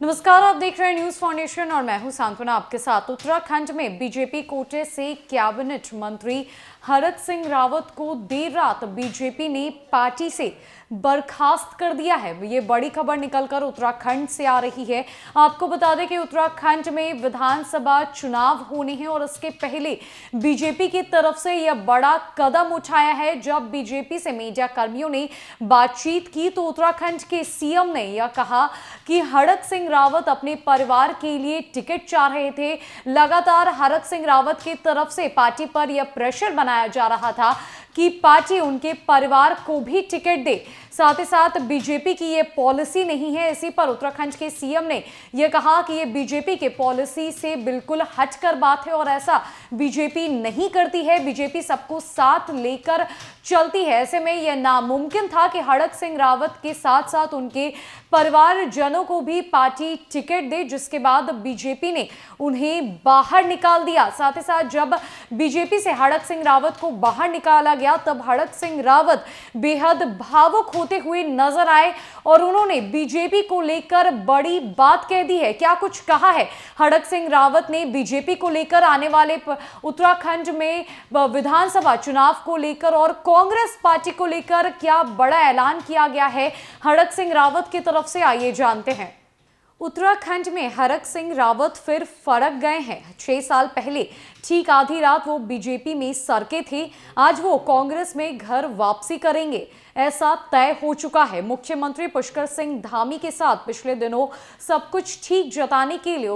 नमस्कार, आप देख रहे हैं न्यूज फाउंडेशन और मैं हूं सांत्वना आपके साथ। उत्तराखंड में बीजेपी कोटे से कैबिनेट मंत्री हरक सिंह रावत को देर रात बीजेपी ने पार्टी से बर्खास्त कर दिया है। ये बड़ी खबर निकलकर उत्तराखंड से आ रही है। आपको बता दें कि उत्तराखंड में विधानसभा चुनाव होने हैं और इसके पहले बीजेपी की तरफ से यह बड़ा कदम उठाया है। जब बीजेपी से मीडिया कर्मियों ने बातचीत की तो उत्तराखंड के सीएम ने यह कहा कि हरक सिंह रावत अपने परिवार के लिए टिकट चाह रहे थे। लगातार हरक सिंह रावत की तरफ से पार्टी पर यह प्रेशर बनाया जा रहा था कि पार्टी उनके परिवार को भी टिकट दे। साथ ही साथ बीजेपी की ये पॉलिसी नहीं है। इसी पर उत्तराखंड के सीएम ने यह कहा कि ये बीजेपी के पॉलिसी से बिल्कुल हटकर बात है और ऐसा बीजेपी नहीं करती है। बीजेपी सबको साथ लेकर चलती है। ऐसे में यह नामुमकिन था कि हरक सिंह रावत के साथ साथ उनके परिवारजनों को भी पार्टी टिकट दे, जिसके बाद बीजेपी ने उन्हें बाहर निकाल दिया। साथ ही साथ जब बीजेपी से हरक सिंह रावत को बाहर निकाला गया तब हरक सिंह रावत बेहद भावुक होते हुए नजर आए और उन्होंने बीजेपी को लेकर बड़ी बात कह दी है। क्या कुछ कहा है हरक सिंह रावत ने बीजेपी को लेकर, आने वाले उत्तराखंड में विधानसभा चुनाव को लेकर और कांग्रेस पार्टी को लेकर क्या बड़ा ऐलान किया गया है हरक सिंह रावत की तरफ से, आइए जानते हैं। उत्तराखंड में हरक सिंह रावत फिर फड़क गए हैं। 6 साल पहले ठीक आधी रात वो बीजेपी में सरके थे। आज वो कांग्रेस में घर वापसी करेंगे, ऐसा तय हो चुका है। मुख्यमंत्री पुष्कर सिंह धामी के साथ पिछले दिनों सब कुछ ठीक जताने के लिए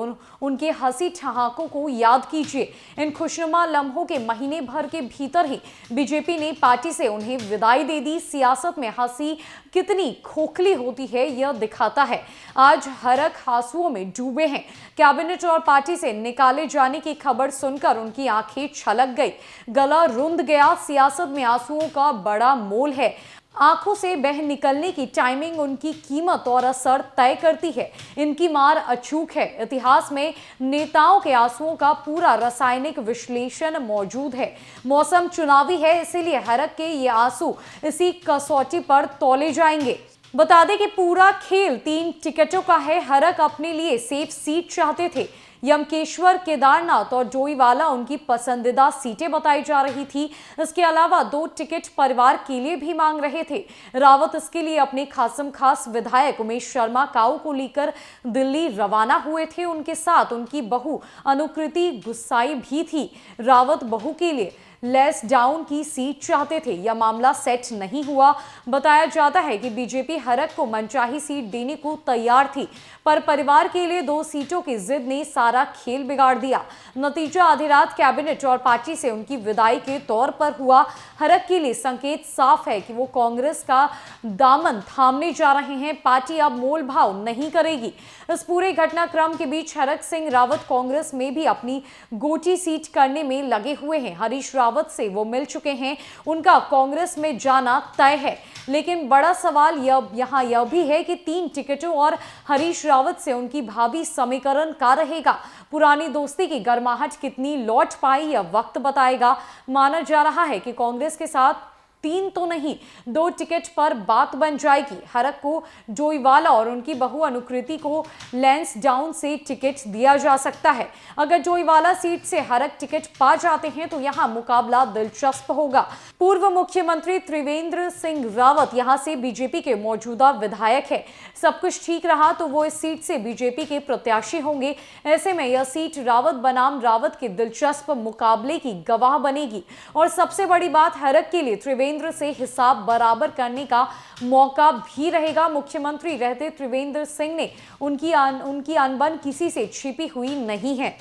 उनके हंसी ठहाकों को याद कीजिए। इन खुशनुमा लम्हों के महीने भर के भीतर ही बीजेपी ने पार्टी से उन्हें विदाई दे दी। सियासत में हंसी कितनी खोखली होती है यह दिखाता है। आज हरक आंसुओं में डूबे हैं। कैबिनेट और पार्टी से निकाले जाने की खबर सुनकर उनकी आंखें छलक गई, गला रुंध गया। सियासत में आंसुओं का बड़ा मोल है। आंखों से बह निकलने की टाइमिंग उनकी कीमत और असर तय करती है। इनकी मार अचूक है। इतिहास में नेताओं के आंसुओं का पूरा रासायनिक विश्लेषण मौजूद है। मौसम चुनावी है, इसीलिए हरक के ये आंसू इसी कसौटी पर तौले जाएंगे। बता दें कि पूरा खेल 3 टिकटों का है। हरक अपने लिए सेफ सीट चाहते थे। यमकेश्वर, केदारनाथ और डोईवाला उनकी पसंदीदा सीटें बताई जा रही थी। इसके अलावा 2 टिकट परिवार के लिए भी मांग रहे थे। रावत इसके लिए अपने खासम खास विधायक उमेश शर्मा काऊ को लेकर दिल्ली रवाना हुए थे। उनके साथ उनकी बहू अनुकृति गुस्साई भी थी। रावत बहू के लिए लेस डाउन की सीट चाहते थे। यह मामला सेट नहीं हुआ। बताया जाता है कि बीजेपी हरक को मनचाही सीट देने को तैयार थी, पर परिवार के लिए 2 सीटों की जिद ने सारा खेल बिगाड़ दिया। नतीजा आधी रात कैबिनेट और पार्टी से उनकी विदाई के तौर पर हुआ। हरक के लिए संकेत साफ है कि वो कांग्रेस का दामन थामने जा रहे हैं। पार्टी अब मोल भाव नहीं करेगी। इस पूरे घटनाक्रम के बीच हरक सिंह रावत कांग्रेस में भी अपनी गोटी सीट करने में लगे हुए हैं। हरीश रावत से वो मिल चुके हैं। उनका कांग्रेस में जाना तय है। लेकिन बड़ा सवाल यहाँ यह भी है कि 3 टिकटों और हरीश रावत से उनकी भावी समीकरण क्या रहेगा। पुरानी दोस्ती की गर्माहट कितनी लौट पाई यह वक्त बताएगा। माना जा रहा है कि कांग्रेस के साथ 3 तो नहीं 2 टिकट पर बात बन जाएगी। हरक को डोईवाला और उनकी बहू अनुकृति को लेंस डाउन से टिकट दिया जा सकता है। अगर डोईवाला सीट से हरक टिकट पा जाते हैं तो यहां मुकाबला दिलचस्प होगा। पूर्व मुख्यमंत्री त्रिवेंद्र सिंह रावत यहां से बीजेपी के मौजूदा विधायक है। सब कुछ ठीक रहा तो वो इस सीट से बीजेपी के प्रत्याशी होंगे। ऐसे में यह सीट रावत बनाम रावत के दिलचस्प मुकाबले की गवाह बनेगी। और सबसे बड़ी बात, हरक के लिए त्रिवेंद्र से हिसाब बराबर करने का मौका भी रहेगा। मुख्यमंत्री रहते त्रिवेंद्र सिंह ने उनकी अनबन किसी से छिपी हुई नहीं है।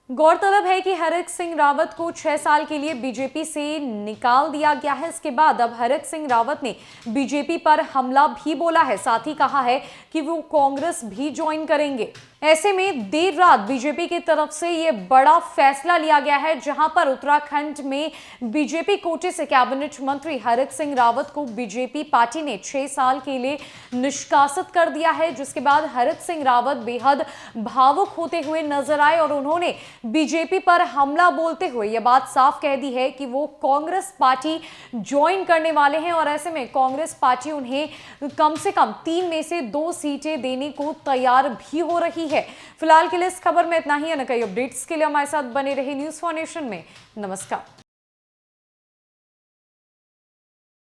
गौरतलब है कि हरक सिंह रावत को 6 साल के लिए बीजेपी से निकाल दिया गया है। इसके बाद अब हरक सिंह रावत ने बीजेपी पर हमला भी बोला है। साथ ही कहा है कि वो कांग्रेस भी ज्वाइन करेंगे। ऐसे में देर रात बीजेपी की तरफ से ये बड़ा फैसला लिया गया है, जहां पर उत्तराखंड में बीजेपी कोटे से कैबिनेट मंत्री हरक सिंह रावत को बीजेपी पार्टी ने 6 साल के लिए निष्कासित कर दिया है। जिसके बाद हरक सिंह रावत बेहद भावुक होते हुए नजर आए और उन्होंने बीजेपी पर हमला बोलते हुए यह बात साफ कह दी है कि वो कांग्रेस पार्टी ज्वाइन करने वाले हैं और ऐसे में कांग्रेस पार्टी उन्हें कम से कम 3 में से 2 सीटें देने को तैयार भी हो रही है। फिलहाल के लिए इस खबर में इतना ही। कई अपडेट्स के लिए हमारे साथ बने रहे न्यूज़ फॉर नेशन में। नमस्कार।